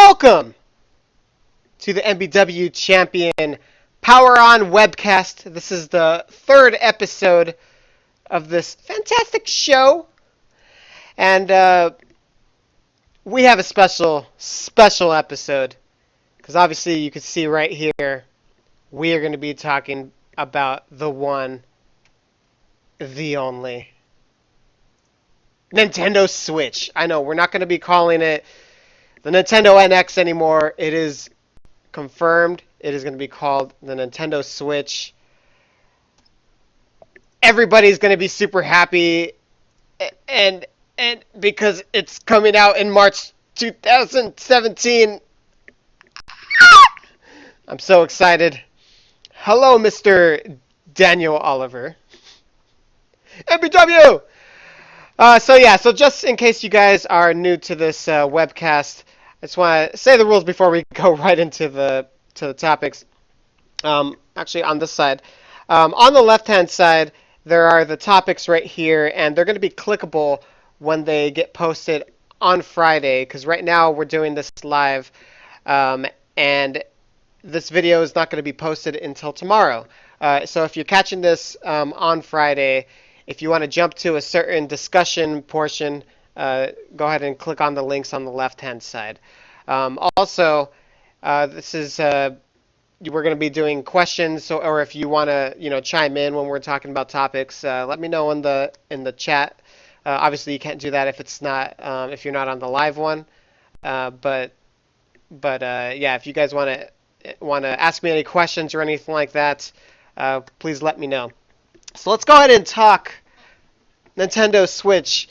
Welcome to the MBW Champion Power On Webcast. This is the third episode of this fantastic show. And we have a special episode. Because obviously you can see right here, we are going to be talking about the one, the only Nintendo Switch. I know, we're not going to be calling it the Nintendo NX anymore. It is confirmed. It is going to be called the Nintendo Switch. Everybody's going to be super happy, and because it's coming out in March 2017. I'm so excited. Hello, Mr. Daniel Oliver. MBW! So just in case you guys are new to this webcast, I just want to say the rules before we go right into the topics. Actually, on this side. On the left-hand side, there are the topics right here, and they're going to be clickable when they get posted on Friday, because right now we're doing this live, and this video is not going to be posted until tomorrow. So if you're catching this on Friday, if you want to jump to a certain discussion portion, go ahead and click on the links on the left-hand side. Also, this is we're going to be doing questions, or if you want to chime in when we're talking about topics, let me know in the chat. Obviously, you can't do that if it's not if you're not on the live one. But yeah, if you guys want to ask me any questions or anything like that, please let me know. So let's go ahead and talk Nintendo Switch.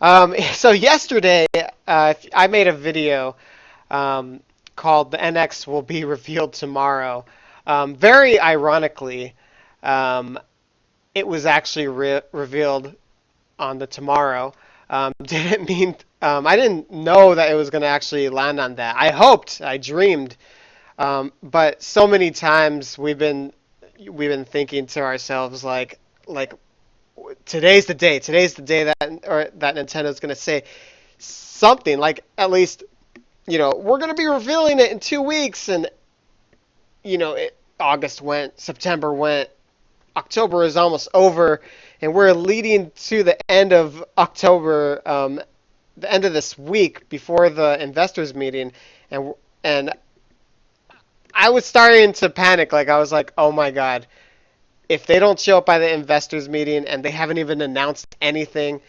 So yesterday, I made a video called "The NX Will Be Revealed Tomorrow." Very ironically, it was actually revealed on the tomorrow. Didn't mean I didn't know that it was going to actually land on that. I hoped, I dreamed, but so many times we've been thinking to ourselves like today's the day that Nintendo's going to say something, like at least we're going to be revealing it in 2 weeks, and August went, September went, October is almost over, and we're leading to the end of October, the end of this week before the investors meeting, and I was starting to panic. Like, I was like, oh my god, if they don't show up by the investors meeting and they haven't even announced anything,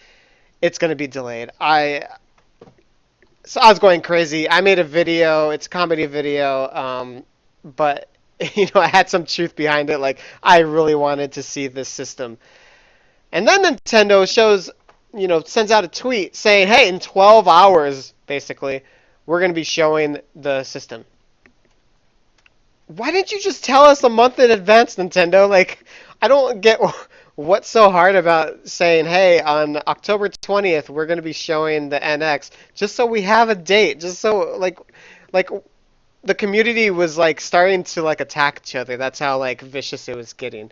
it's going to be delayed. So I was going crazy. I made a video. It's a comedy video, but I had some truth behind it. Like, I really wanted to see this system. And then Nintendo sends out a tweet saying, hey, in 12 hours, basically, we're going to be showing the system. Why didn't you just tell us a month in advance, Nintendo? Like, I don't get what's so hard about saying, hey, on October 20th, we're going to be showing the NX, just so we have a date, just so, like the community was, like, starting to, like, attack each other. That's how, like, vicious it was getting.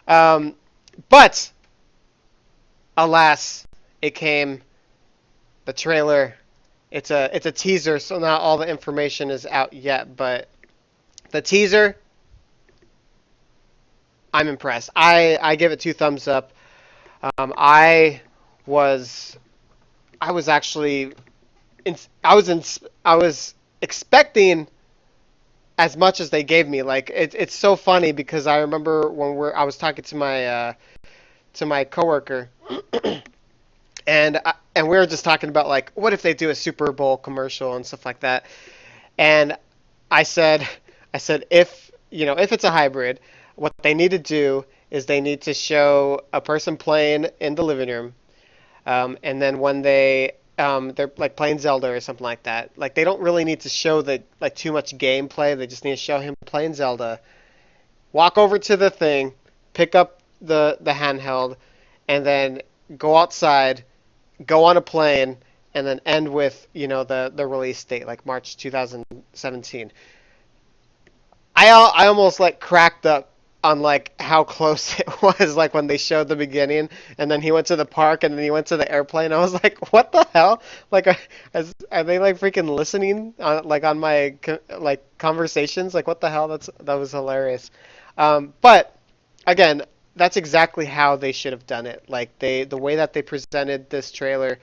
But, alas, it came, the trailer. It's a teaser, so not all the information is out yet, but the teaser, I'm impressed. I give it 2 thumbs up. I was expecting as much as they gave me. Like, it's so funny because I remember when I was talking to my coworker, and we were just talking about, like, what if they do a Super Bowl commercial and stuff like that. And I said if it's a hybrid, what they need to do is they need to show a person playing in the living room, and then when they're like playing Zelda or something like that. Like, they don't really need to show too much gameplay. They just need to show him playing Zelda. Walk over to the thing, pick up the handheld, and then go outside, go on a plane, and then end with the release date, like March 2017. I almost, like, cracked up on like how close it was, like when they showed the beginning, and then he went to the park, and then he went to the airplane. I was like, what the hell? Like, are they like freaking listening on like on my like conversations? Like, what the hell? That was hilarious. But again, that's exactly how they should have done it. Like the way that they presented this trailer,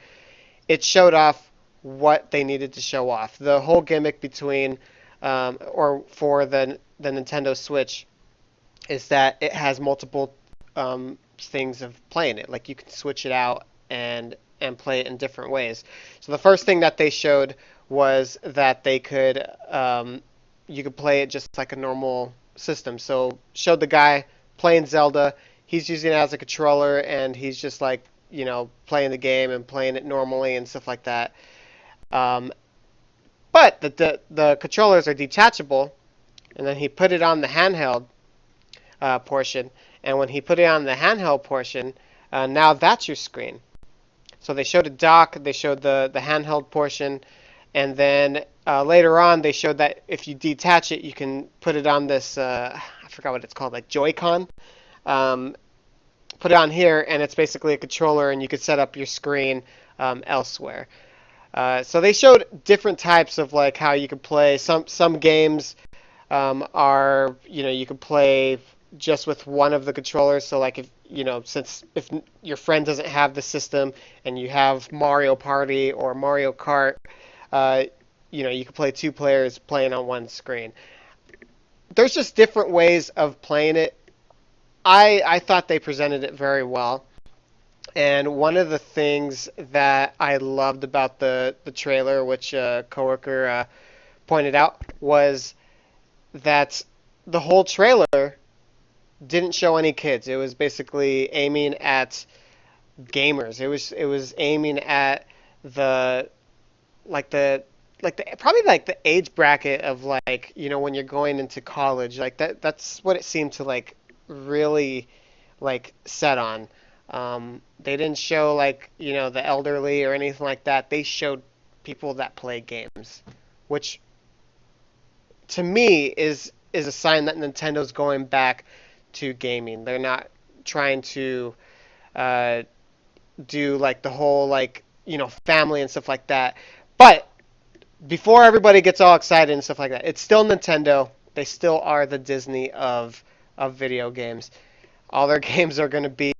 it showed off what they needed to show off. The whole gimmick between or for the Nintendo Switch is that it has multiple things of playing it. Like you can switch it out and play it in different ways. So the first thing that they showed was that they could you could play it just like a normal system. So showed the guy playing Zelda. He's using it as a controller and he's just like playing the game and playing it normally and stuff like that. Um, but the controllers are detachable, and then he put it on the handheld portion. And when he put it on the handheld portion, now that's your screen. So they showed a dock, they showed the handheld portion, and then later on they showed that if you detach it, you can put it on this, I forgot what it's called, like Joy-Con. Um, Put it on here, and it's basically a controller, and you could set up your screen elsewhere. So they showed different types of like how you could play. Some games are you can play just with one of the controllers. So like if since if your friend doesn't have the system and you have Mario Party or Mario Kart, uh, you can play two players playing on one screen. There's just different ways of playing it. I thought they presented it very well. And one of the things that I loved about the trailer, which a coworker pointed out, was that the whole trailer didn't show any kids. It was basically aiming at gamers. It was aiming at the like the probably like the age bracket of like when you're going into college. Like that's what it seemed to like really like set on. They didn't show like the elderly or anything like that. They showed people that play games, which to me is a sign that Nintendo's going back to gaming. They're not trying to uh, do like the whole like family and stuff like that. But before everybody gets all excited and stuff like that, it's still Nintendo. They still are the Disney of video games. All their games are going to be,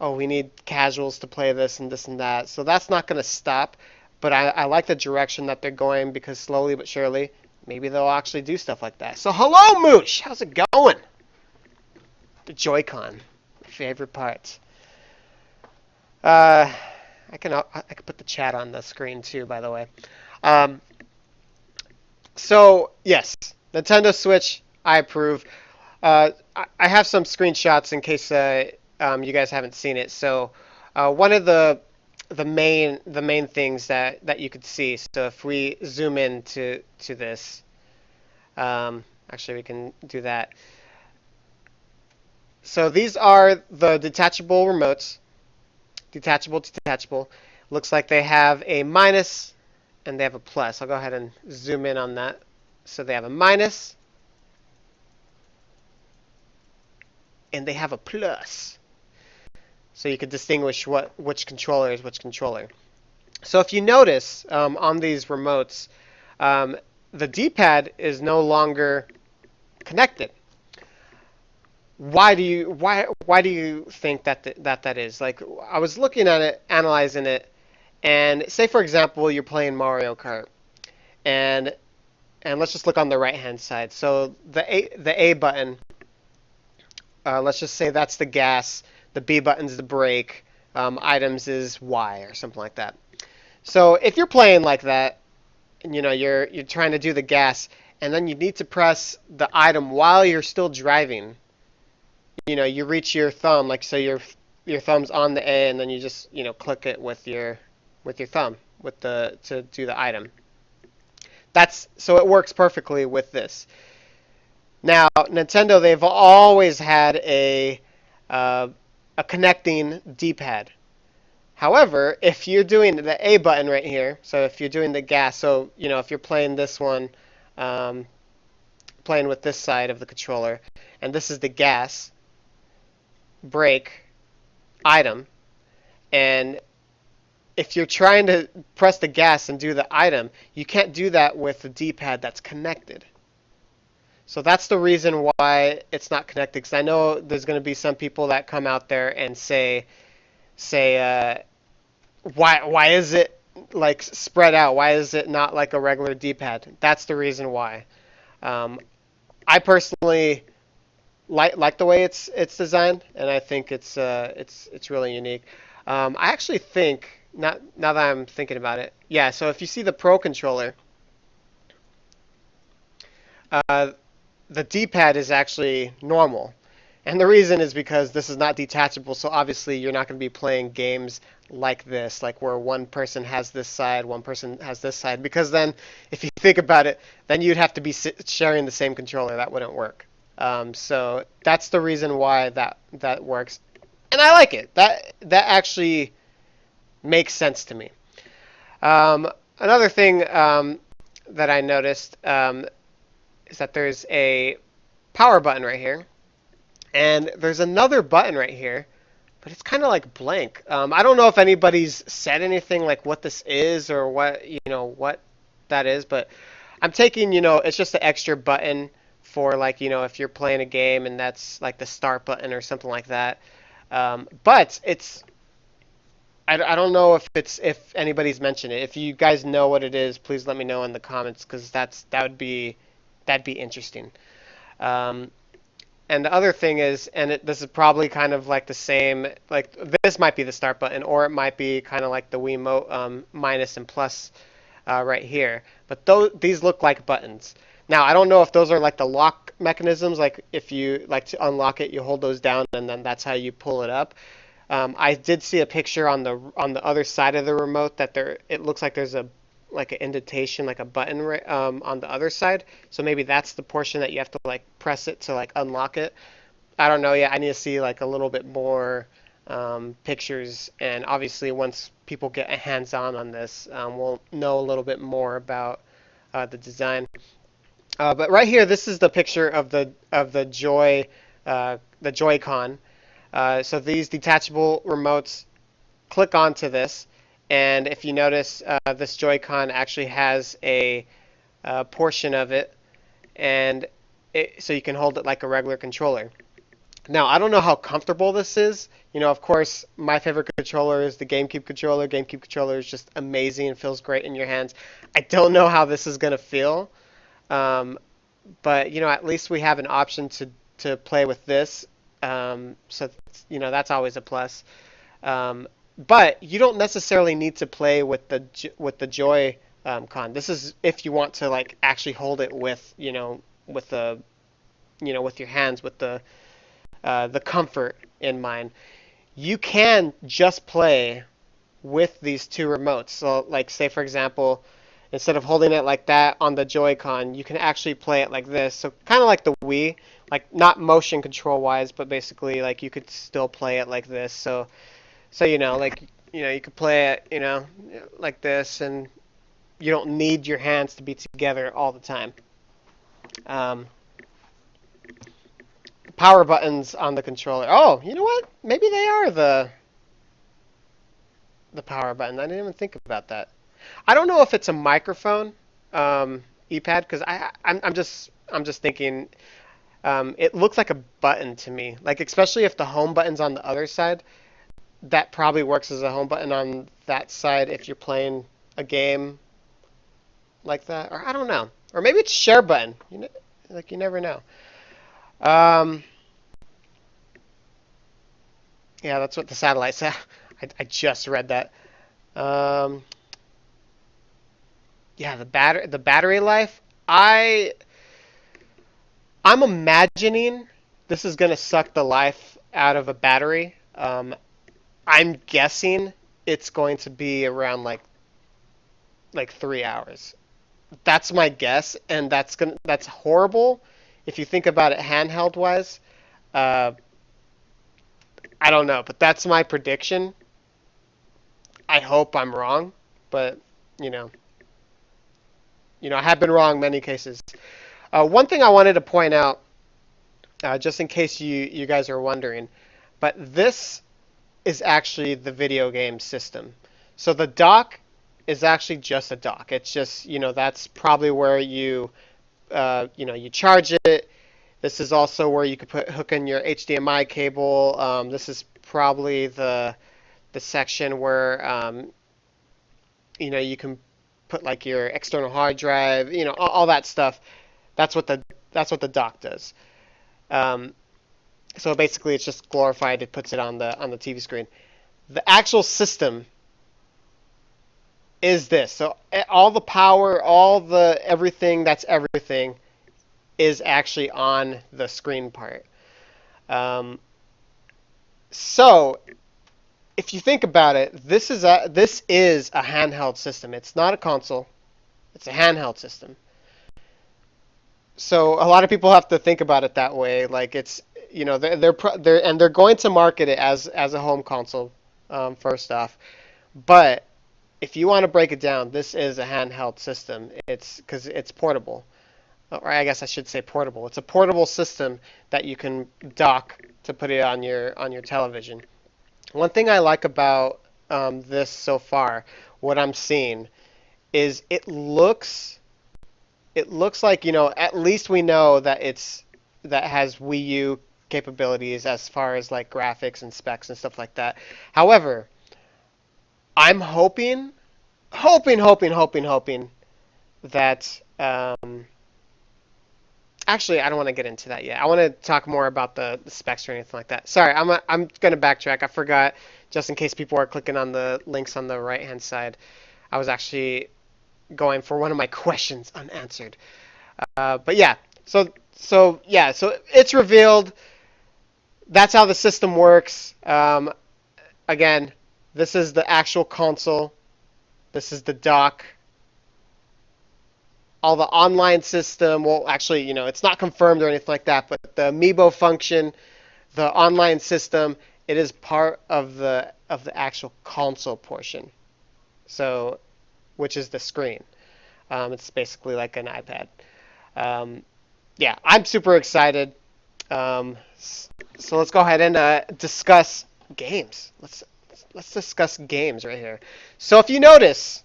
oh, we need casuals to play this and that. So that's not going to stop. But I like the direction that they're going because slowly but surely, maybe they'll actually do stuff like that. So hello, Moosh. How's it going? The Joy-Con, my favorite part. I can put the chat on the screen too, by the way. Um, so yes, Nintendo Switch, I approve. I have some screenshots in case you guys haven't seen it. So one of the main things that you could see. So if we zoom in to this, actually we can do that. So these are the detachable remotes. Detachable, detachable. Looks like they have a minus and they have a plus. I'll go ahead and zoom in on that. So they have a minus and they have a plus. So you could distinguish which controller is which controller. So if you notice on these remotes, the D-pad is no longer connected. Why do you think that is? Like I was looking at it, analyzing it, and say for example you're playing Mario Kart, and let's just look on the right hand side. So the A button, let's just say that's the gas. The B button's the brake. Items is Y or something like that. So if you're playing like that, and you're trying to do the gas, and then you need to press the item while you're still driving. You reach your thumb, like so your thumb's on the A, and then you just click it with your thumb to do the item. That's so it works perfectly with this. Now Nintendo, they've always had a connecting D-pad. However, if you're doing the A button right here, so if you're doing the gas, so if you're playing this one, playing with this side of the controller, and this is the gas, brake, item, and if you're trying to press the gas and do the item, you can't do that with the D-pad that's connected. So that's the reason why it's not connected. Because I know there's going to be some people that come out there and say, why is it like spread out? Why is it not like a regular D-pad? That's the reason why. Um, I personally like the way it's designed, and I think it's really unique. I actually think not now that I'm thinking about it. Yeah, so if you see the Pro controller, uh, the D-pad is actually normal. And the reason is because this is not detachable, so obviously you're not going to be playing games like this, like where one person has this side, one person has this side, because then if you think about it, then you'd have to be sharing the same controller. That wouldn't work. So that's the reason why that works. And I like it. That actually makes sense to me. Another thing that I noticed is that there's a power button right here, and there's another button right here, but it's kind of like blank. I don't know if anybody's said anything like what this is or what that is, but I'm taking, it's just an extra button for like, if you're playing a game and that's like the start button or something like that. But I don't know if anybody's mentioned it. If you guys know what it is, please let me know in the comments because that'd be interesting. Um, and the other thing is, this is probably kind of like the same, like this might be the start button, or it might be kind of like the Wiimote minus and plus right here. But these look like buttons. Now, I don't know if those are like the lock mechanisms, like if you like to unlock it, you hold those down, and then that's how you pull it up. I did see a picture on the other side of the remote that it looks like there's a like an indentation, like a button on the other side. So maybe that's the portion that you have to like press it to like unlock it. I don't know yet. I need to see like a little bit more pictures, and obviously once people get hands-on this, we'll know a little bit more about the design. But right here, this is the picture of the Joy-Con. So these detachable remotes click onto this, and if you notice, this Joy-Con actually has a portion of it, and so you can hold it like a regular controller. Now, I don't know how comfortable this is. Of course, my favorite controller is the GameCube controller. GameCube controller is just amazing and feels great in your hands. I don't know how this is going to feel, but at least we have an option to play with this. So that's always a plus. But you don't necessarily need to play with the Joy Con. This is if you want to like actually hold it with the with your hands, with the comfort in mind. You can just play with these two remotes. So like say for example, instead of holding it like that on the Joy-Con, you can actually play it like this. So kind of like the Wii, like not motion control wise, but basically like you could still play it like this. So like you could play it like this, and you don't need your hands to be together all the time. Um, Power buttons on the controller. Oh, you know what? Maybe they are the power button. I didn't even think about that. I don't know if it's a microphone E-pad because I'm just thinking it looks like a button to me. Like especially if the home button's on the other side, that probably works as a home button on that side if you're playing a game like that. Or I don't know. Or maybe it's share button. Like you never know. Um, yeah, that's what the satellite said. I just read that. Um, yeah, the battery life. I'm imagining this is gonna suck the life out of a battery. I'm guessing it's going to be around like 3 hours. That's my guess, and that's horrible if you think about it handheld wise. Uh, I don't know, but that's my prediction. I hope I'm wrong, but you know, I have been wrong many cases. One thing I wanted to point out, just in case you guys are wondering, but this is actually the video game system. So the dock is actually just a dock. It's just, that's probably where you charge it. This is also where you could hook in your HDMI cable. This is probably the section where you can put like your external hard drive, all that stuff. That's what the dock does. Um, so basically, it's just glorified. It puts it on the TV screen. The actual system is this. So all the power, all the everything that's everything is actually on the screen part. Um, so if you think about it, this is a handheld system. It's not a console. It's a handheld system. So a lot of people have to think about it that way. Like it's they're going to market it as a home console, first off. But if you want to break it down, this is a handheld system. It's because it's portable, or I guess I should say portable. It's a portable system that you can dock to put it on your television. One thing I like about this so far, what I'm seeing, is it looks like, at least we know that has Wii U capabilities as far as like graphics and specs and stuff like that. However, I'm hoping that actually I don't want to get into that yet. I want to talk more about the specs or anything like that. Sorry, I'm going to backtrack. I forgot, just in case people are clicking on the links on the right hand side. I was actually going for one of my questions unanswered. But yeah, so it's revealed. That's how the system works. Again, this is the actual console. This is the dock. All the online system. Well, actually, it's not confirmed or anything like that. But the Amiibo function, the online system, it is part of the actual console portion. So, which is the screen. It's basically like an iPad. Um, yeah, I'm super excited. Um, so let's go ahead and discuss games. Let's discuss games right here. So if you notice,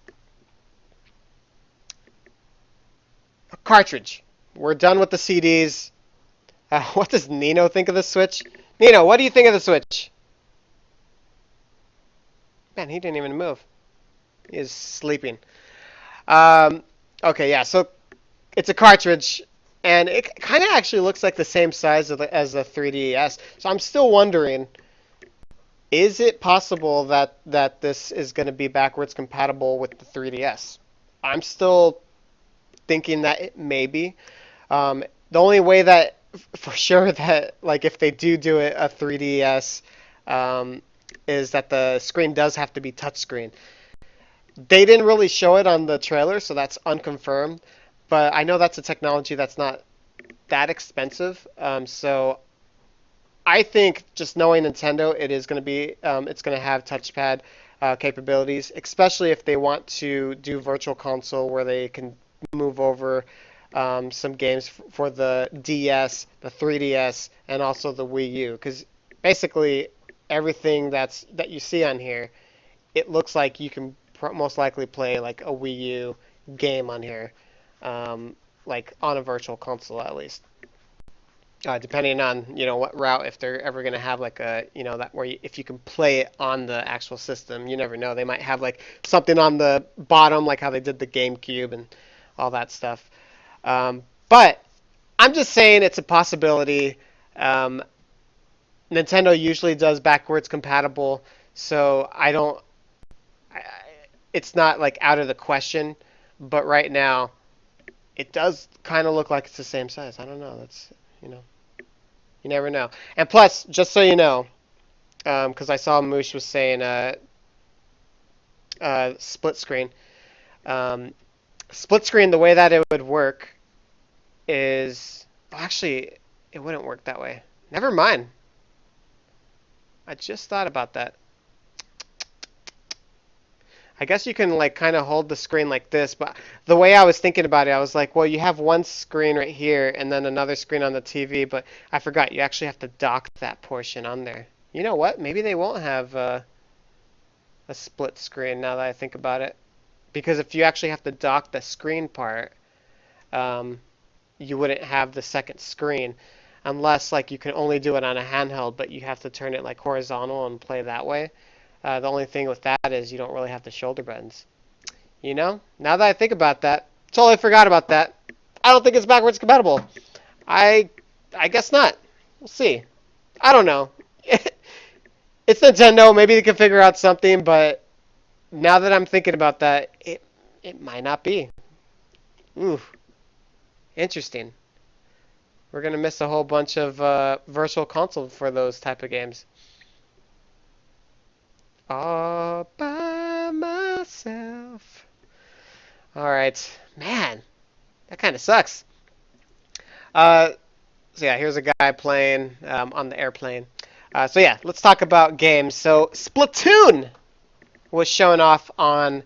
a cartridge. We're done with the CDs. What does Nino think of the Switch? Nino, what do you think of the Switch? Man, he didn't even move. He is sleeping. Um, okay, yeah. So it's a cartridge, and it kind of actually looks like the same size as the 3DS. So I'm still wondering, is it possible that this is going to be backwards compatible with the 3DS? I'm still thinking that it may be. The only way that for sure that like if they do it a 3DS, um, is that the screen does have to be touchscreen. They didn't really show it on the trailer, so that's unconfirmed. But I know that's a technology that's not that expensive. So I think just knowing Nintendo, it is going to be it's going to have touchpad capabilities, especially if they want to do Virtual Console where they can move over some games for the DS, the 3DS, and also the Wii U. Because basically everything that you see on here, it looks like you can most likely play like a Wii U game on here, like on a Virtual Console at least. Depending on what route, if they're ever going to have like a that where if you can play it on the actual system, you never know. They might have like something on the bottom, like how they did the GameCube and all that stuff. But I'm just saying it's a possibility. Um, Nintendo usually does backwards compatible, so I don't. I, it's not like out of the question. But right now, it does kind of look like it's the same size. I don't know. That's you know. You never know. And plus, just so you know, because I saw Moosh was saying split screen. Um, Split screen, the way that it would work is actually it wouldn't work that way. Never mind. I just thought about that. I guess you can like kind of hold the screen like this, but the way I was thinking about it, I was like, well, you have one screen right here and then another screen on the TV, but I forgot you actually have to dock that portion on there. You know what? Maybe they won't have a split screen now that I think about it, because if you actually have to dock the screen part, um, you wouldn't have the second screen, unless like you can only do it on a handheld, but you have to turn it like horizontal and play that way. The only thing with that is you don't really have the shoulder buttons. You know, now that I think about that, totally forgot about that. I don't think it's backwards compatible. I I guess not. We'll see. I don't know. It's Nintendo. Maybe they can figure out something, but now that I'm thinking about that, it might not be. Ooh, interesting. We're gonna miss a whole bunch of virtual console for those type of games. All by myself. All right, man, that kind of sucks. Uh, so yeah, here's a guy playing on the airplane. So yeah, let's talk about games. So Splatoon was shown off the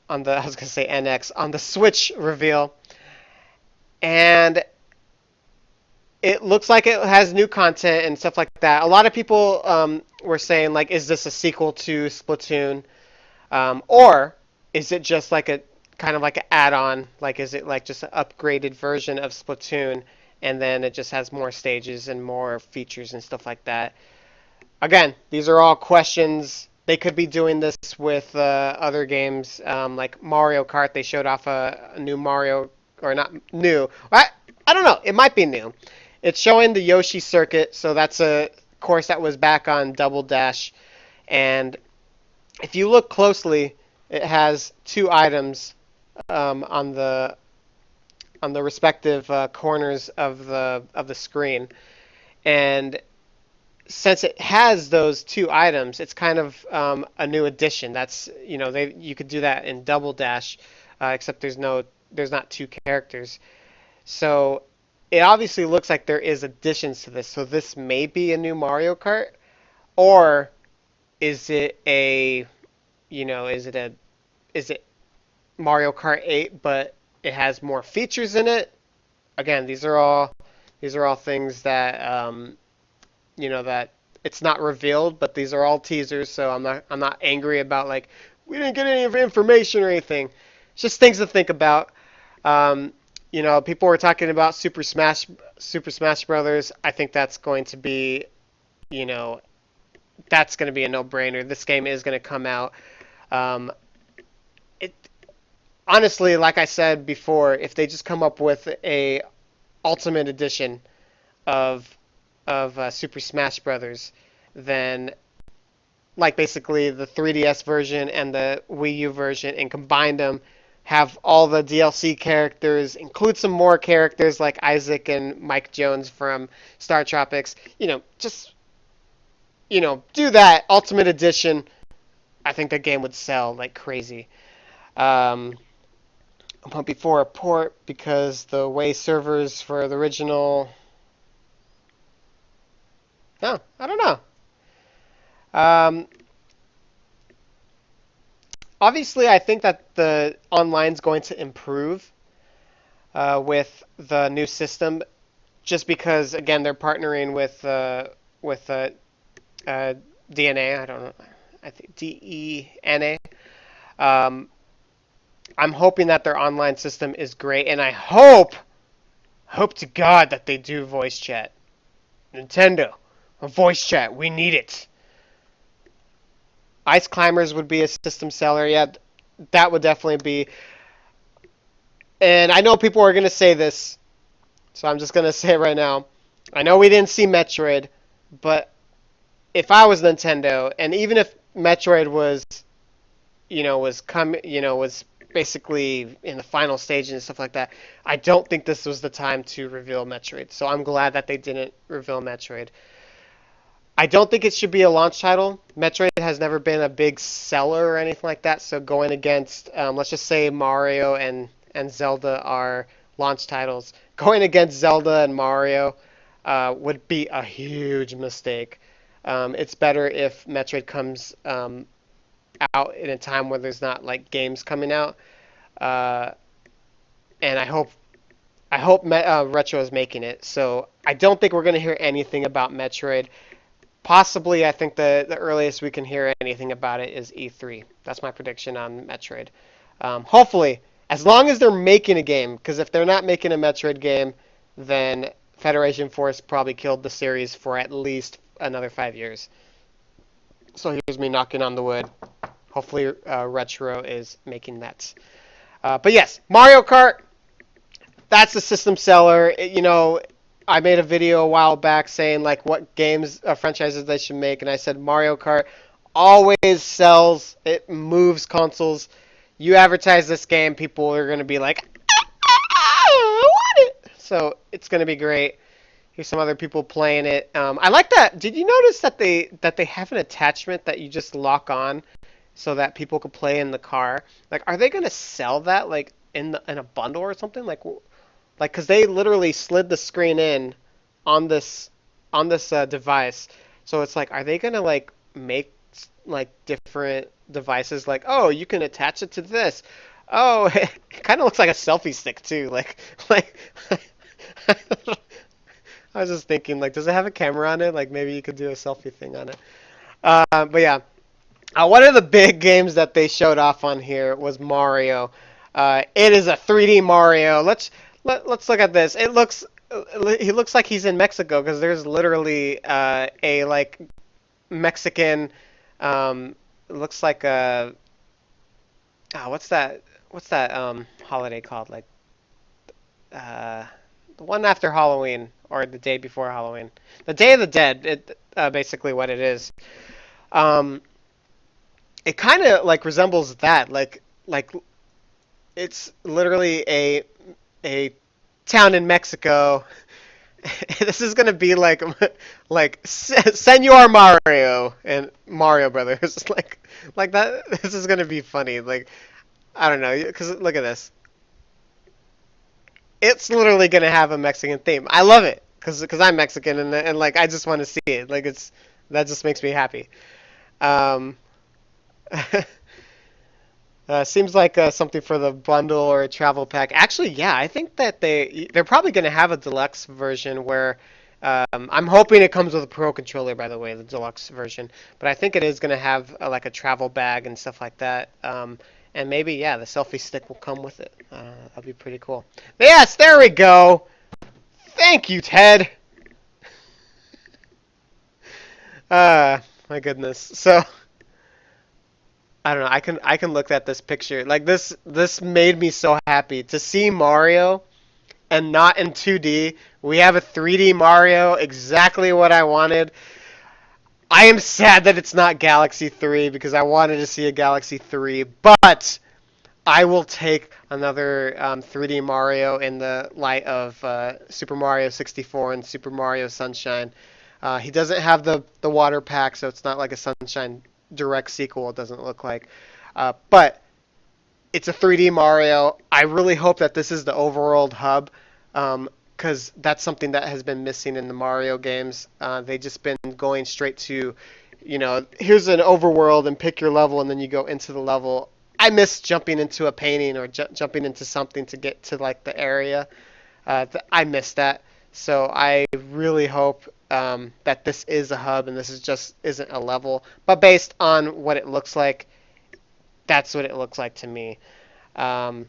on the I was gonna say NX on the Switch reveal, and it looks like it has new content and stuff like that. A lot of people were saying like, is this a sequel to Splatoon, or is it just like a kind of like an add-on? Like, is it like just an upgraded version of Splatoon, and then it just has more stages and more features and stuff like that? Again, these are all questions. They could be doing this with other games, like Mario Kart. They showed off a new Mario, or not new. I don't know. It might be new. It's showing the Yoshi circuit, so that's a course that was back on Double Dash. And if you look closely, it has two items on the respective corners of the screen. And since it has those two items, it's kind of a new addition. That's you could do that in Double Dash, except there's not two characters. So it obviously looks like there is additions to this. So this may be a new Mario Kart, or is it a is it Mario Kart 8, but it has more features in it? Again, these are all things that that it's not revealed, but these are all teasers, so I'm not angry about like we didn't get any information or anything. It's just things to think about. Um, People were talking about Super Smash Brothers. I think you know, that's going to be a no-brainer. This game is going to come out. Um, it honestly, like I said before, if they just come up with a Ultimate Edition of Super Smash Brothers, then like basically the 3DS version and the Wii U version, and combine them, have all the DLC characters, include some more characters like Isaac and Mike Jones from Star Tropics. Just do that Ultimate Edition. I think the game would sell like crazy. Um, but before a port, because the way servers for the original, no, I don't know. Um, Obviously, I think that the online's going to improve with the new system, just because again they're partnering with DNA. I don't know. I think DENA. Um, I'm hoping that their online system is great, and I hope to God that they do voice chat. Nintendo, a voice chat. We need it. Ice Climbers would be a system seller. Yeah, that would definitely be. And I know people are going to say this, so I'm just going to say it right now. I know we didn't see Metroid, but if I was Nintendo, and even if Metroid was basically in the final stage and stuff like that, I don't think this was the time to reveal Metroid. So I'm glad that they didn't reveal Metroid. I don't think it should be a launch title. Metroid has never been a big seller or anything like that. So going against, let's just say Mario and Zelda are launch titles. Going against Zelda and Mario would be a huge mistake. It's better if Metroid comes out in a time where there's not like games coming out. Uh, and I hope Retro is making it. So I don't think we're gonna hear anything about Metroid. Possibly, I think the earliest we can hear anything about it is E3. That's my prediction on Metroid. Hopefully, as long as they're making a game, because if they're not making a Metroid game, then Federation Force probably killed the series for at least another 5 years. So here's me knocking on the wood. Hopefully, Retro is making that. But yes, Mario Kart. That's the system seller. I made a video a while back saying like what games franchises they should make, and I said Mario Kart always sells. It moves consoles. You advertise this game, people are gonna be like, I want it. So it's gonna be great. Here's some other people playing it. I like that. Did you notice that they have an attachment that you just lock on so that people could play in the car? Like, are they gonna sell that like in a bundle or something? Like, because they literally slid the screen in on this device. So it's like, are they gonna like make like different devices? Like, oh, you can attach it to this. Oh, it kind of looks like a selfie stick too. Like I was just thinking, like, does it have a camera on it? Like, maybe you could do a selfie thing on it. But yeah, one of the big games that they showed off on here was Mario. It is a 3D Mario. Let's look at this. He looks like he's in Mexico because there's literally a like Mexican. It looks like a what's that holiday called? Like uh, the one after Halloween or the day before Halloween, the Day of the Dead. Basically what it is. Um, it kind of like resembles that. Like it's literally a town in Mexico. This is gonna be like Senor Mario and Mario Brothers like that. This is gonna be funny. Like, I don't know, because look at this. It's literally gonna have a Mexican theme. I love it because I'm Mexican and like I just want to see it. Like that just makes me happy. Um, seems like something for the bundle or a travel pack. Actually, yeah, I think that they're probably going to have a deluxe version where I'm hoping it comes with a pro controller, by the way, the deluxe version. But I think it is going to have like a travel bag and stuff like that. And maybe, yeah, the selfie stick will come with it. That'll be pretty cool. Yes, there we go. Thank you, Ted. My goodness. So. I don't know. I can look at this picture. Like this made me so happy to see Mario and not in 2D. We have a 3D Mario, exactly what I wanted. I am sad that it's not Galaxy 3 because I wanted to see a Galaxy 3, but I will take another 3D Mario in the light of Super Mario 64 and Super Mario Sunshine. He doesn't have the water pack, so it's not like a Sunshine direct sequel. It doesn't look like, but it's a 3D Mario. I really hope that this is the overworld hub, because that's something that has been missing in the Mario games. They just been going straight to, here's an overworld and pick your level, and then you go into the level. I miss jumping into a painting or jumping into something to get to like the area. I miss that. So I really hope that this is a hub and this is just isn't a level. But based on what it looks like, that's what it looks like to me. I'm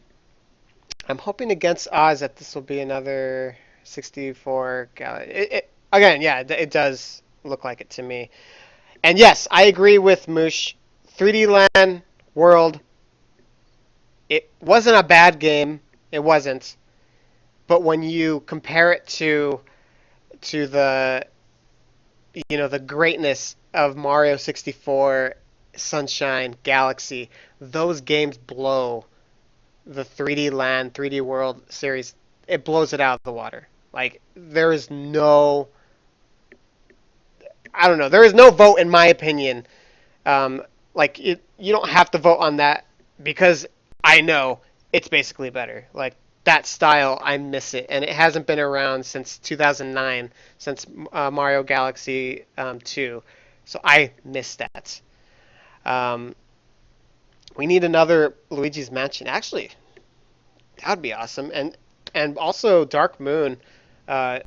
hoping against odds that this will be another 64 galaxy. Again, yeah, it does look like it to me. And yes, I agree with Moosh. 3D Land World. It wasn't a bad game. It wasn't. But when you compare it to the the greatness of Mario 64, Sunshine, Galaxy, those games blow the 3D Land, 3D World series. It blows it out of the water. Like there is no, I don't know, there is no vote in my opinion. You don't have to vote on that because I know it's basically better. Like that style, I miss it, and it hasn't been around since 2009, since Mario Galaxy 2. So I missed that. Um, we need another Luigi's Mansion. Actually, that would be awesome. And also Dark Moon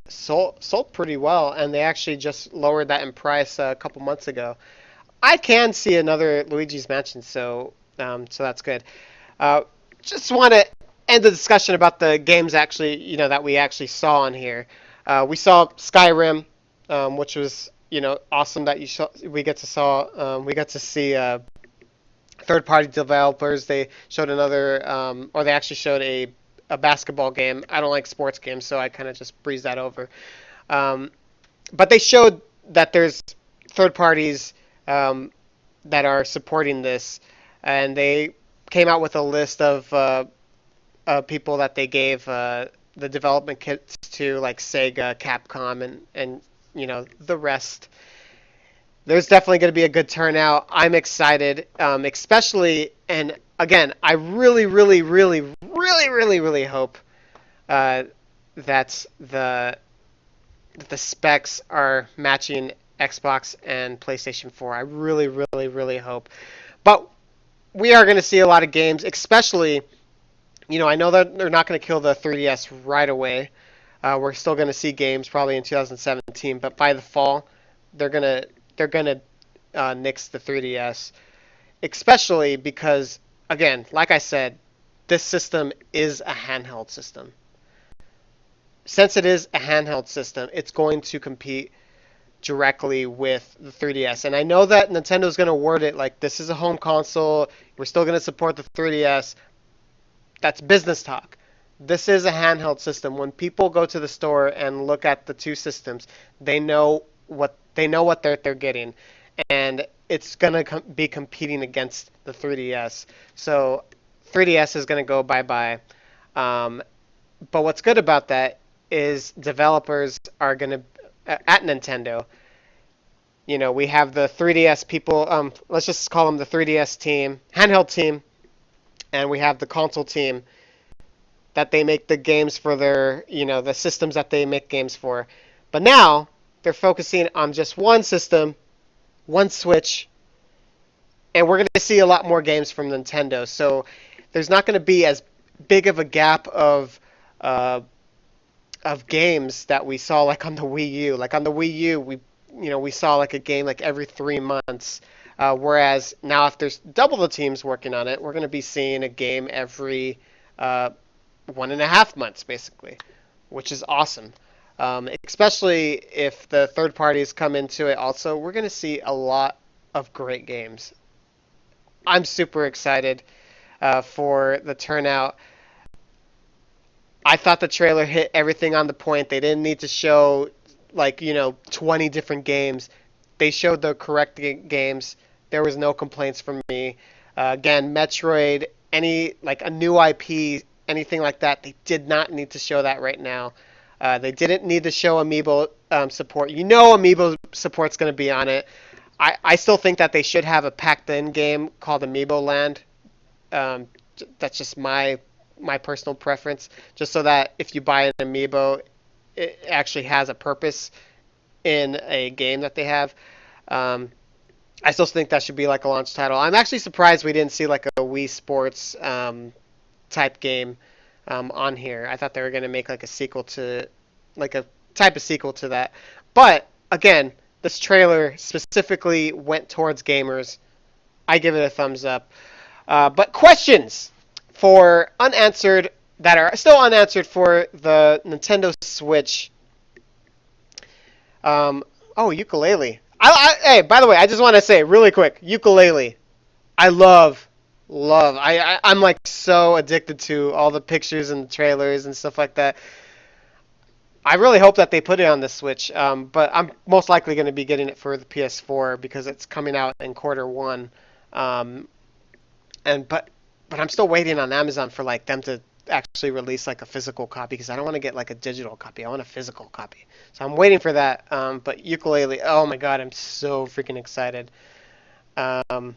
sold pretty well, and they actually just lowered that in price a couple months ago. I can see another Luigi's Mansion, so that's good. Uh, just want to end the discussion about the games actually, that we actually saw on here. We saw Skyrim, which was, awesome that we get to see third-party developers. They showed or they actually showed a basketball game. I don't like sports games, so I kind of just breeze that over. Um, but they showed that there's third parties that are supporting this, and they came out with a list of people that they gave the development kits to, like Sega, Capcom, and the rest. There's definitely going to be a good turnout. I'm excited, especially, and again, I really, really, really, really, really, really hope uh, that the specs are matching Xbox and PlayStation 4. I really, really, really hope. But we are going to see a lot of games, especially, I know that they're not going to kill the 3DS right away. We're still going to see games probably in 2017, but by the fall, they're gonna nix the 3DS, especially because, again, like I said, this system is a handheld system. Since it is a handheld system, it's going to compete directly with the 3DS. And I know that Nintendo's going to word it like this is a home console. We're still going to support the 3DS. That's business talk. This is a handheld system. When people go to the store and look at the two systems, they know what they're getting, and it's going to be competing against the 3DS. So 3DS is going to go bye-bye. Um, but what's good about that is developers are going to at Nintendo. We have the 3DS people. Let's just call them the 3DS team, handheld team, and we have the console team that they make the games for the systems that they make games for. But now they're focusing on just one system, one Switch, and we're going to see a lot more games from Nintendo. So there's not going to be as big of a gap uh, of games that we saw like on the Wii U. Like on the Wii U, we saw like a game like every 3 months. Whereas now, if there's double the teams working on it, we're going to be seeing a game every 1.5 months, basically, which is awesome. Especially if the third parties come into it also, we're going to see a lot of great games. I'm super excited for the turnout. I thought the trailer hit everything on the point. They didn't need to show 20 different games. They showed the correct games. There was no complaints from me. Again, Metroid, any like a new IP, anything like that, they did not need to show that right now. They didn't need to show Amiibo support. Amiibo support's going to be on it. I still think that they should have a packed-in game called Amiibo Land. That's just my personal preference, just so that if you buy an Amiibo, it actually has a purpose in a game that they have. I still think that should be like a launch title. I'm actually surprised we didn't see like a Wii Sports type game on here. I thought they were going to make like a type of sequel to that. But again, this trailer specifically went towards gamers. I give it a thumbs up. But questions that are still unanswered for the Nintendo Switch. Ukulele. Hey, by the way, I just want to say really quick, ukulele. I love. I'm like so addicted to all the pictures and trailers and stuff like that. I really hope that they put it on the Switch, but I'm most likely going to be getting it for the PS4 because it's coming out in quarter 1. Um, but I'm still waiting on Amazon for like them to actually release like a physical copy because I don't want to get like a digital copy. I want a physical copy. So I'm waiting for that. But ukulele, oh my god, I'm so freaking excited. Um,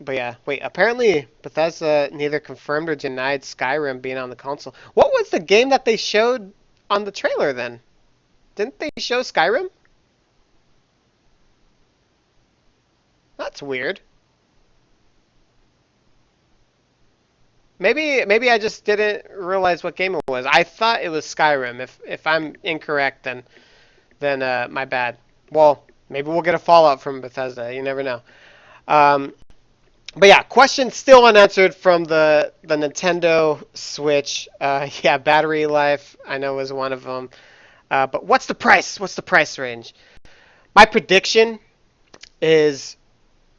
but yeah, wait. Apparently Bethesda neither confirmed or denied Skyrim being on the console. What was the game that they showed on the trailer then? Didn't they show Skyrim? That's weird. Maybe I just didn't realize what game it was. I thought it was Skyrim. If I'm incorrect, then my bad. Well, maybe we'll get a Fallout from Bethesda. You never know. Um, but yeah, question still unanswered from the Nintendo Switch. Yeah, battery life I know is one of them. But what's the price? What's the price range? My prediction is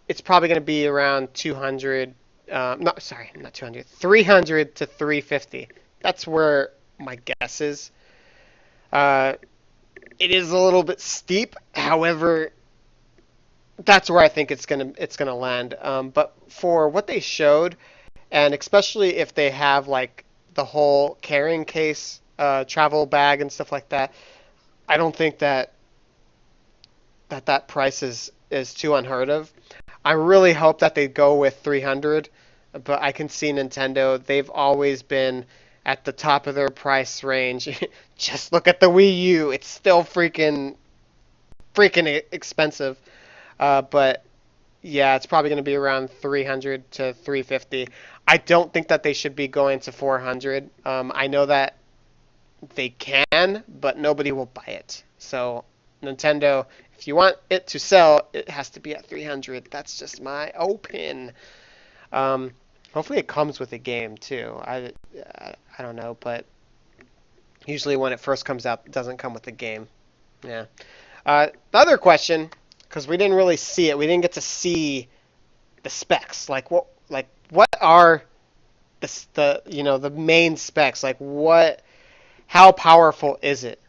it's probably going to be around 200. No, sorry, not 200. 300 to 350. That's where my guess is. Uh, it is a little bit steep. However, that's where I think it's gonna land. But for what they showed, and especially if they have like the whole carrying case, travel bag and stuff like that, I don't think that price is too unheard of. I really hope that they go with 300, but I can see Nintendo. They've always been at the top of their price range. Just look at the Wii U. It's still freaking expensive. But yeah, it's probably going to be around 300 to 350. I don't think that they should be going to 400. I know that they can, but nobody will buy it. So Nintendo, if you want it to sell, it has to be at 300. That's just my opinion. Um, Hopefully it comes with a game too. I don't know, but usually when it first comes out, it doesn't come with a game. Yeah. The other question, because we didn't really see it, we didn't get to see the specs. What are the main specs? Like how powerful is it?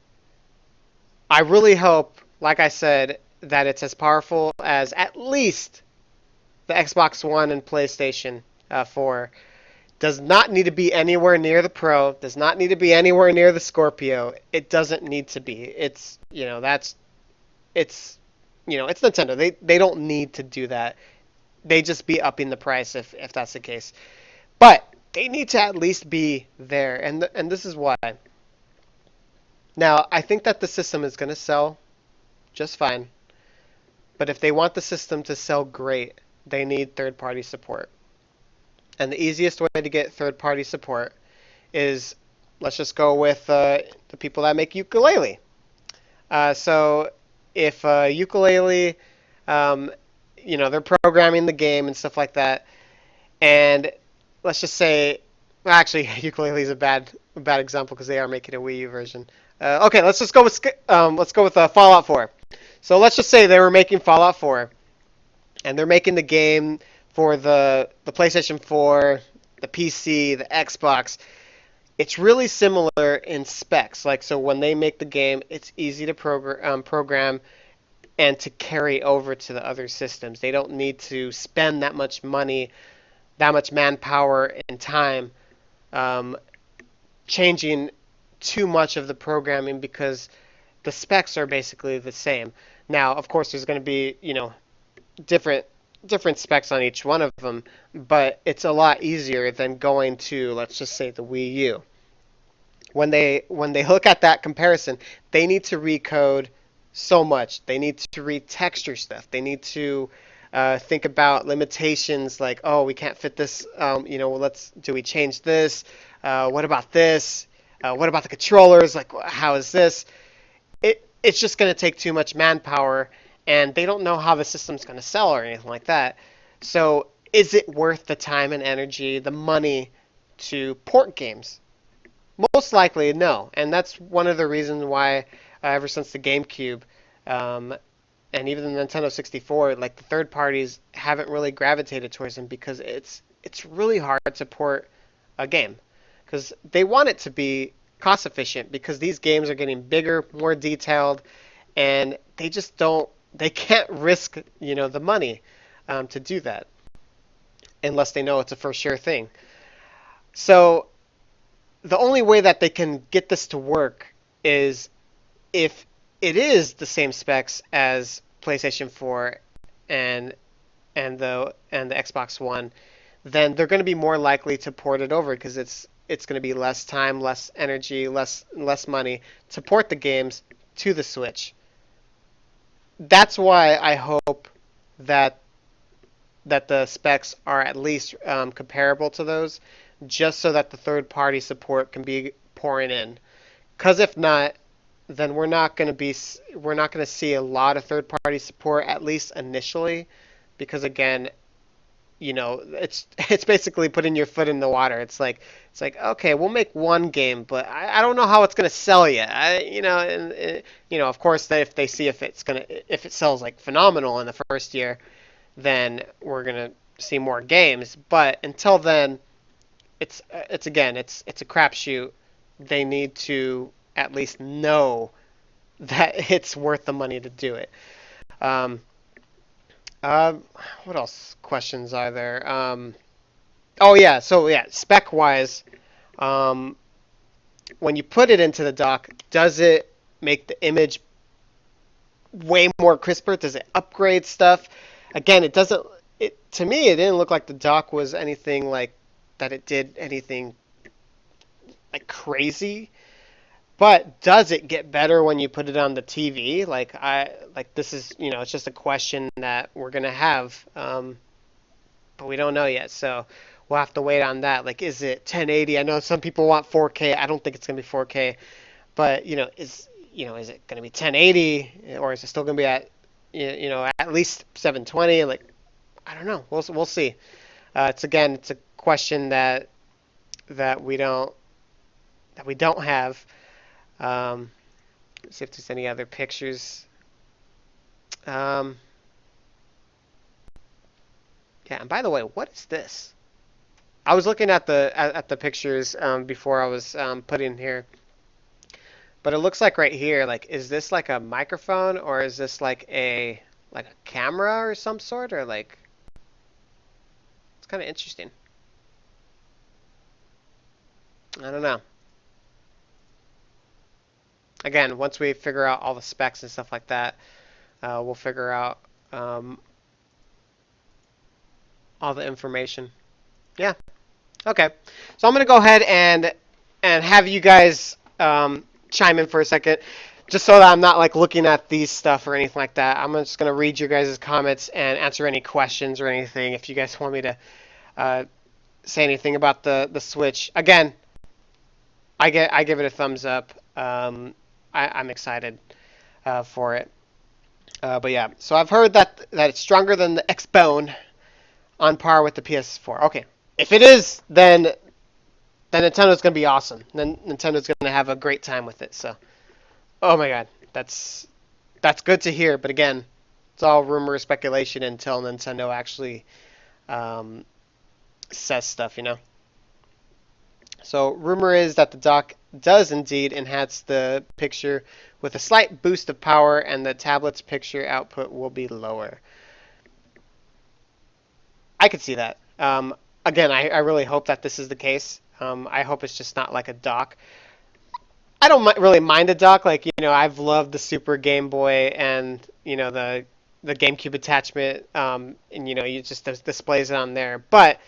I really hope, like I said, that it's as powerful as at least the Xbox One and PlayStation 4. Does not need to be anywhere near the Pro. Does not need to be anywhere near the Scorpio. It doesn't need to be. It's it's Nintendo. They don't need to do that. They just be upping the price if that's the case. But they need to at least be there, and this is why. Now, I think that the system is going to sell just fine, but if they want the system to sell great, they need third-party support. And the easiest way to get third-party support is, let's just go with the people that make ukulele. So if ukulele, um, they're programming the game and stuff like that, and let's just say, well, actually, ukulele is a bad example because they are making a Wii U version. Okay, let's go with Fallout 4. So let's just say they were making Fallout 4, and they're making the game for the PlayStation 4, the PC, the Xbox. It's really similar in specs. Like, so when they make the game, it's easy to program and to carry over to the other systems. They don't need to spend that much money, that much manpower and time um, changing too much of the programming because the specs are basically the same. Now, of course, there's going to be, different different specs on each one of them, but it's a lot easier than going to, let's just say, the Wii U. When they look at that comparison, they need to recode so much. They need to retexture stuff. They need to think about limitations like, oh, we can't fit this. Well, do we change this? What about this? What about the controllers? Like, how is this? It's just going to take too much manpower, and they don't know how the system's going to sell or anything like that. So, is it worth the time and energy, the money to port games? Most likely, no. And that's one of the reasons why, ever since the GameCube, um, and even the Nintendo 64, like the third parties haven't really gravitated towards them because it's really hard to port a game because they want it to be cost efficient because these games are getting bigger, more detailed, and they just don't they can't risk the money to do that unless they know it's a for sure thing. So the only way that they can get this to work is if it is the same specs as PlayStation 4 and and the Xbox One, then they're going to be more likely to port it over because it's going to be less time, less energy, less money to port the games to the Switch. That's why I hope that that the specs are at least comparable to those, just so that the third party support can be pouring in. Because if not, then we're not going to see a lot of third party support, at least initially, because again, it's basically putting your foot in the water. It's like okay, we'll make one game, but I don't know how it's gonna sell yet. Of course, if they see if it sells like phenomenal in the first year, then we're gonna see more games. But until then, it's a crapshoot. They need to at least know that it's worth the money to do it. Um, uh, what else questions are there? Oh yeah, so yeah, spec wise, um, when you put it into the dock, does it make the image way more crisper? Does it upgrade stuff? Again, it doesn't. It to me, it didn't look like the dock was anything like that. It did anything like crazy. But does it get better when you put it on the TV? This is it's just a question that we're gonna have, but we don't know yet. So we'll have to wait on that. Like, is it 1080? I know some people want 4K. I don't think it's gonna be 4K, but is it gonna be 1080 or is it still gonna be at at least 720? Like, I don't know. We'll see. It's a question that we don't have. See if there's any other pictures. Um, yeah, and by the way, what is this? I was looking at the pictures before I was putting here, but it looks like right here, like, is this like a microphone or is this like a camera or some sort, or like it's kind of interesting. I don't know. Again, once we figure out all the specs and stuff like that, we'll figure out um, all the information. Yeah. Okay. So I'm gonna go ahead and have you guys chime in for a second, just so that I'm not like looking at these stuff or anything like that. I'm just gonna read your guys' comments and answer any questions or anything if you guys want me to uh, say anything about the Switch. Again, I give it a thumbs up. I'm excited for it. But yeah, so I've heard that it's stronger than the Xbone, on par with the PS4. Okay, if it is, then Nintendo's gonna be awesome. Then Nintendo's gonna have a great time with it. So, oh my God, that's good to hear. But again, it's all rumor, speculation until Nintendo actually um, says stuff. So, rumor is that the dock does indeed enhance the picture with a slight boost of power, and the tablet's picture output will be lower. I could see that. Again, I really hope that this is the case. I hope it's just not like a dock. I don't really mind a dock. Like, I've loved the Super Game Boy and, the GameCube attachment, and, you just displays it on there. But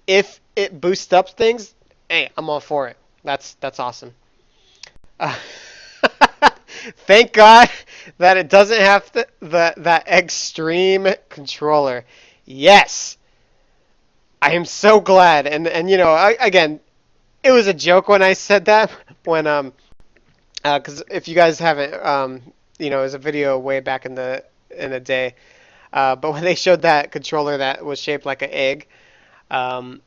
if it boosts up things, hey, I'm all for it. That's awesome. Uh, Thank God that it doesn't have that extreme controller. Yes, I am so glad. And again, it was a joke when I said that when because if you guys haven't it was a video way back in the day. But when they showed that controller that was shaped like an egg, um,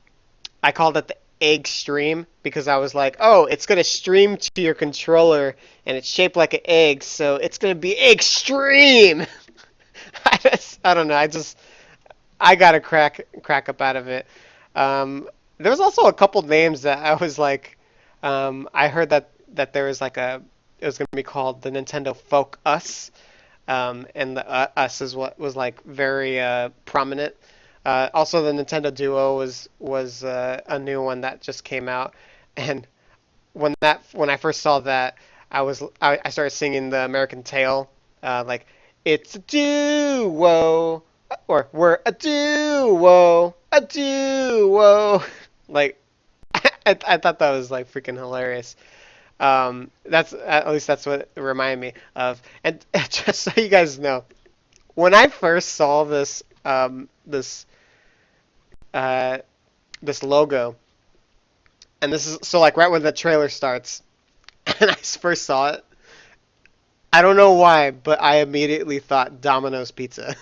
I called it the egg stream because I was like, oh, it's gonna stream to your controller and it's shaped like an egg, so it's gonna be extreme. I don't know. I got a crack up out of it. There was also a couple names that I was like, I heard that there was like it was gonna be called the Nintendo Folk Us, and the Us is what was like very prominent. Also, the Nintendo Duo was a new one that just came out, and when I first saw that, I started singing the American Tail, like it's a duo, or we're a duo. Like, I thought that was like freaking hilarious. That's at least that's what it reminded me of. And just so you guys know, when I first saw this this uh, this logo, and this is so like right when the trailer starts, and I first saw it. I don't know why, but I immediately thought Domino's Pizza.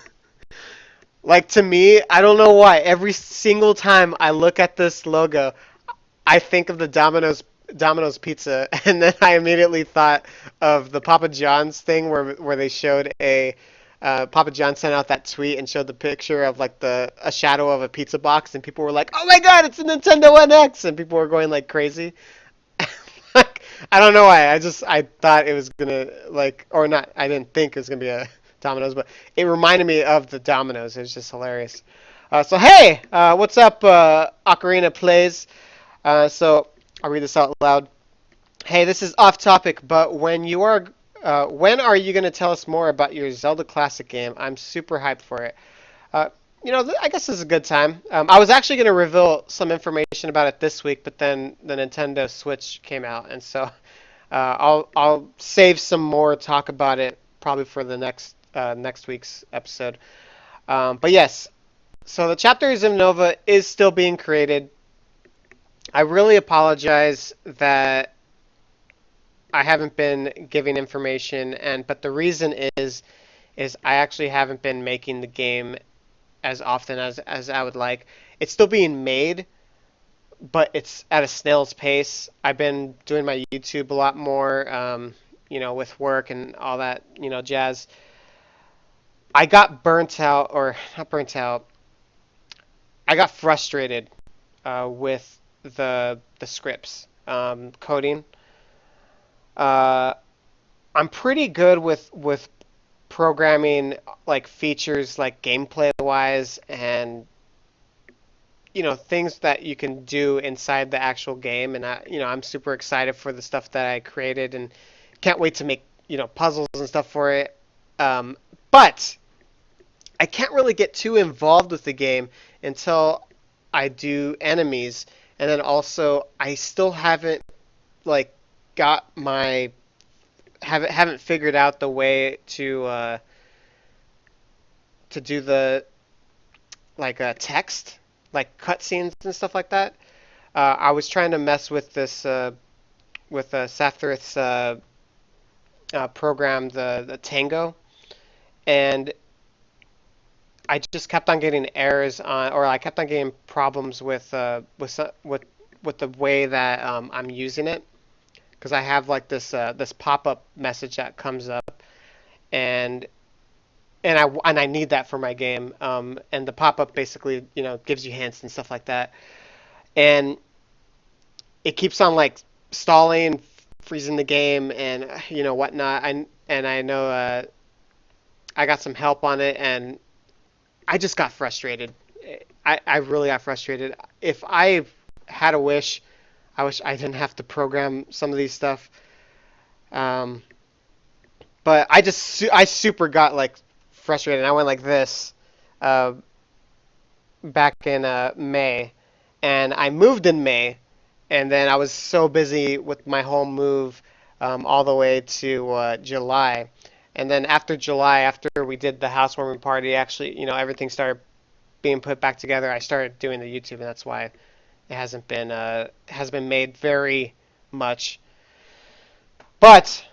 Like to me, I don't know why. Every single time I look at this logo, I think of the Domino's Pizza, and then I immediately thought of the Papa John's thing where they showed a Papa John sent out that tweet and showed the picture of like the a shadow of a pizza box, and people were like, "Oh my God, it's a Nintendo NX!" and people were going like crazy. Like, I don't know why. I thought it was gonna like or not. I didn't think it was gonna be a Domino's, but it reminded me of the Domino's. It was just hilarious. So hey, what's up, Ocarina Plays? So I'll read this out loud. Hey, this is off topic, but when are you gonna tell us more about your Zelda Classic game? I'm super hyped for it. Uh, I guess this is a good time. I was actually going to reveal some information about it this week, but then the Nintendo Switch came out, and so I'll save some more talk about it probably for the next week's episode. But yes, so the Chapters of Nova is still being created. I really apologize that I haven't been giving information, but the reason is I actually haven't been making the game as often as I would like. It's still being made, but it's at a snail's pace. I've been doing my YouTube a lot more, with work and all that, jazz. I got burnt out, or not burnt out. I got frustrated with the scripts coding. Uh, I'm pretty good with programming like features like gameplay wise and things that you can do inside the actual game, and I'm super excited for the stuff that I created and can't wait to make puzzles and stuff for it. But I can't really get too involved with the game until I do enemies, and then also I still haven't like got my haven't figured out the way to do the like text, like cutscenes and stuff like that. I was trying to mess with this with Sathrith's program, the Tango, and I just kept on getting errors on, or I kept on getting problems with the way that I'm using it, because I have like this pop-up message that comes up, and I need that for my game. And the pop-up basically gives you hints and stuff like that, and it keeps on like stalling, freezing the game, and whatnot. I know I got some help on it, and I just got frustrated. I really got frustrated. If I had a wish, I wish I didn't have to program some of these stuff. Um, but I super got like frustrated. I went like this uh, back in May, and I moved in May, and then I was so busy with my home move all the way to July. And then after July, after we did the housewarming party, actually, everything started being put back together. I started doing the YouTube, and that's why it hasn't been made very much. But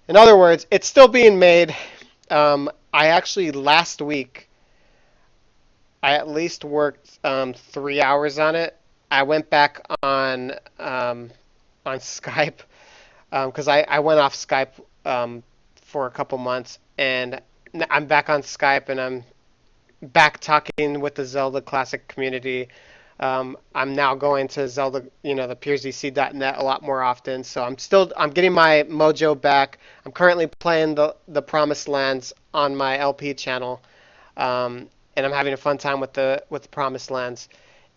in other words, it's still being made. I actually last week I at least worked 3 hours on it. I went back on Skype because I went off Skype for a couple months, and I'm back on Skype, and I'm back talking with the Zelda Classic community. I'm now going to Zelda, the PeersDC.net a lot more often. So I'm getting my mojo back. I'm currently playing the Promised Lands on my LP channel, and I'm having a fun time with the Promised Lands,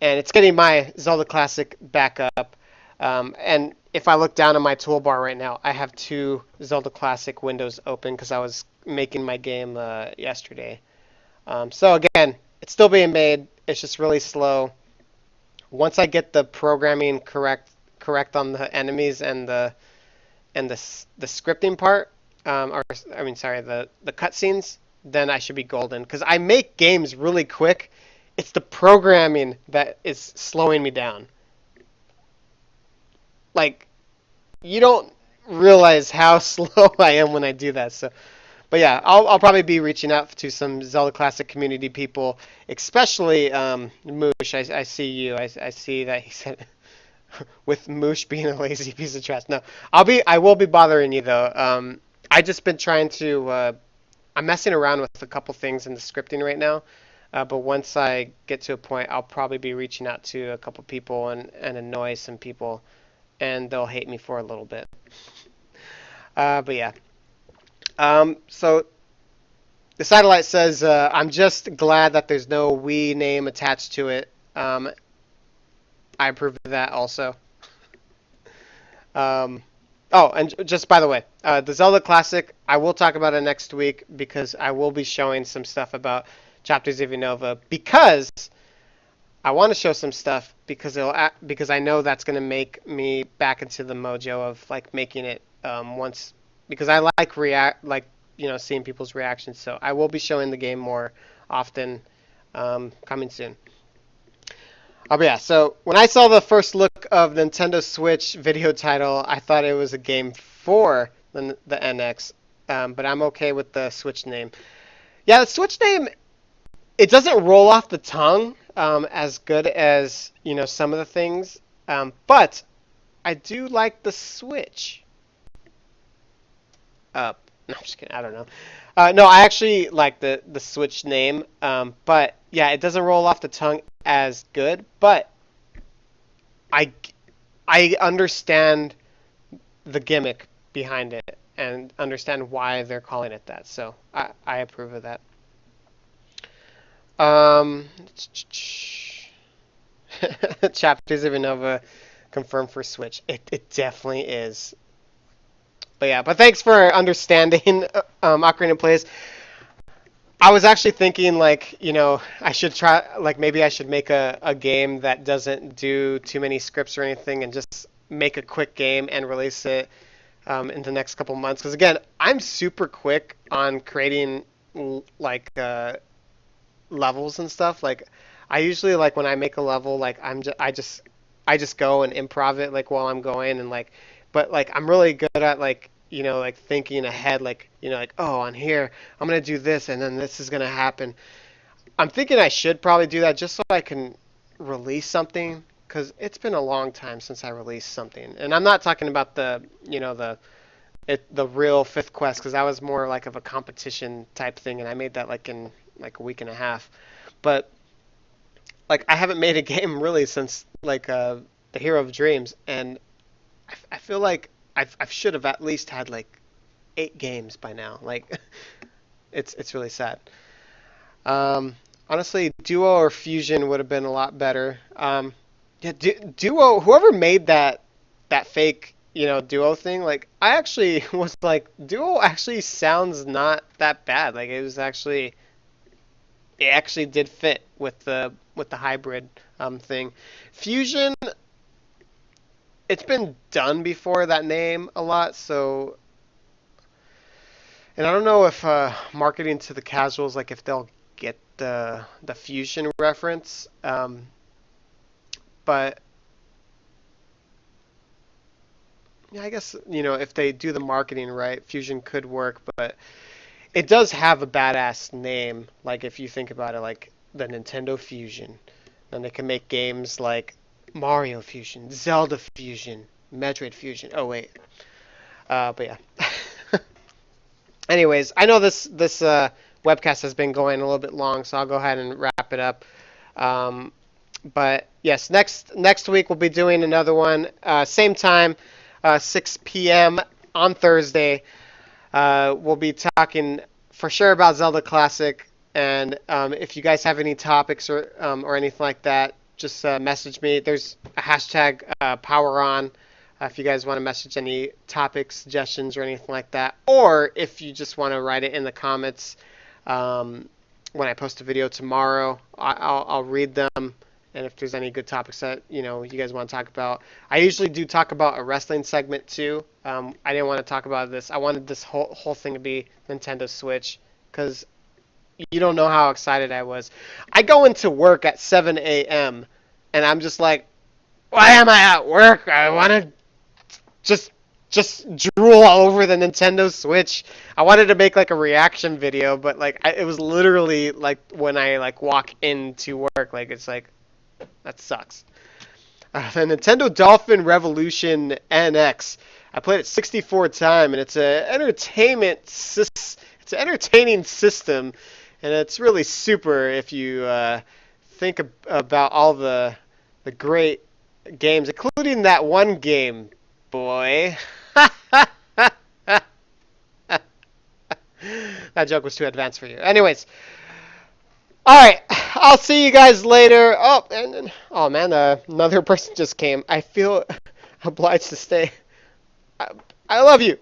and it's getting my Zelda Classic back up. And if I look down at my toolbar right now, I have two Zelda Classic windows open because I was making my game yesterday. So again, it's still being made. It's just really slow. Once I get the programming correct on the enemies and the scripting part, or I mean, sorry, the cutscenes, then I should be golden. Because I make games really quick. It's the programming that is slowing me down. Like, you don't realize how slow I am when I do that. So, but yeah, I'll probably be reaching out to some Zelda Classic community people, especially Moosh. I see you. I see that he said with Moosh being a lazy piece of trash. No, I will be bothering you though. I just been trying to. I'm messing around with a couple things in the scripting right now. But once I get to a point, I'll probably be reaching out to a couple people and annoy some people, and they'll hate me for a little bit. But yeah. So the satellite says, I'm just glad that there's no Wii name attached to it. I approve of that also. Um, oh, and just by the way, the Zelda Classic, I will talk about it next week because I will be showing some stuff about Chapters of Unova because I want to show some stuff because I know that's going to make me back into the mojo of like making it once because I like seeing people's reactions. So I will be showing the game more often coming soon. Oh, but yeah. So when I saw the first look of Nintendo Switch video title, I thought it was a game for the NX, but I'm okay with the Switch name. Yeah, the Switch name it doesn't roll off the tongue as good as some of the things, but I do like the Switch. No, I'm just kidding. I don't know. No, I actually like the Switch name, but yeah, it doesn't roll off the tongue as good. But I I understand the gimmick behind it and understand why they're calling it that. So I approve of that. Um, Chapters of Innova confirmed for Switch. It definitely is. But yeah, but thanks for understanding, Ocarina of Plays. I was actually thinking like, I should try, like maybe I should make a game that doesn't do too many scripts or anything and just make a quick game and release it in the next couple months. Because again, I'm super quick on creating like levels and stuff. Like I usually like when I make a level, like I just go and improv it like while I'm going and like, but like I'm really good at like like thinking ahead, like like oh on here I'm gonna do this and then this is gonna happen. I'm thinking I should probably do that just so I can release something because it's been a long time since I released something, and I'm not talking about the the real Fifth Quest because that was more like of a competition type thing, and I made that like in like a week and a half. But like I haven't made a game really since like the Hero of Dreams, and I feel like I should have at least had like 8 games by now. Like it's really sad. Honestly, Duo or Fusion would have been a lot better. Yeah, Duo. Whoever made that fake Duo thing, like I actually was like Duo actually sounds not that bad. Like it actually did fit with the hybrid thing. Fusion, it's been done before that name a lot, so and I don't know if marketing to the casuals like if they'll get the Fusion reference, but yeah, I guess if they do the marketing right, Fusion could work, but it does have a badass name. Like if you think about it, like the Nintendo Fusion, then they can make games like Mario Fusion, Zelda Fusion, Metroid Fusion. Oh wait, but yeah. Anyways, I know this webcast has been going a little bit long, so I'll go ahead and wrap it up. Um, but yes, next week we'll be doing another one, same time, 6 p.m. on Thursday. We'll be talking for sure about Zelda Classic, and if you guys have any topics or anything like that, just message me. There's a hashtag Power On. If you guys want to message any topic suggestions or anything like that, or if you just want to write it in the comments when I post a video tomorrow, I'll read them. And if there's any good topics that you guys want to talk about, I usually do talk about a wrestling segment too. I didn't want to talk about this. I wanted this whole thing to be Nintendo Switch because You don't know how excited I was. I go into work at 7 a.m. and I'm just like, why am I at work? I want to just just drool all over the Nintendo Switch. I wanted to make like a reaction video, but like it was literally like when I like walk into work, like it's like that sucks. The Nintendo Dolphin Revolution NX. I played it 64 times, and it's it's an entertaining system, and it's really super if you think about all the great games, including that one game, boy. That joke was too advanced for you. Anyways, all right. I'll see you guys later. Oh, oh man, another person just came. I feel obliged to stay. I, I love you.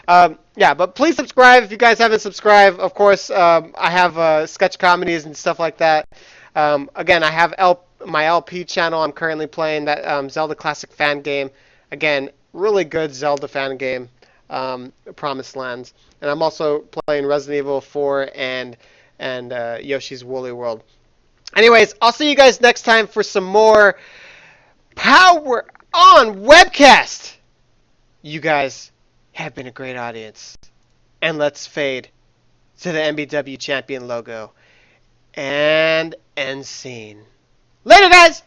Yeah, but please subscribe if you guys haven't subscribed. Of course, I have sketch comedies and stuff like that. Again, I have my LP channel. I'm currently playing that Zelda Classic fan game. Again, really good Zelda fan game, Promised Lands. And I'm also playing Resident Evil 4 and Yoshi's Woolly World. Anyways, I'll see you guys next time for some more Power On Webcast. You guys have been a great audience. And let's fade to the MBW champion logo. And end scene. Later, guys!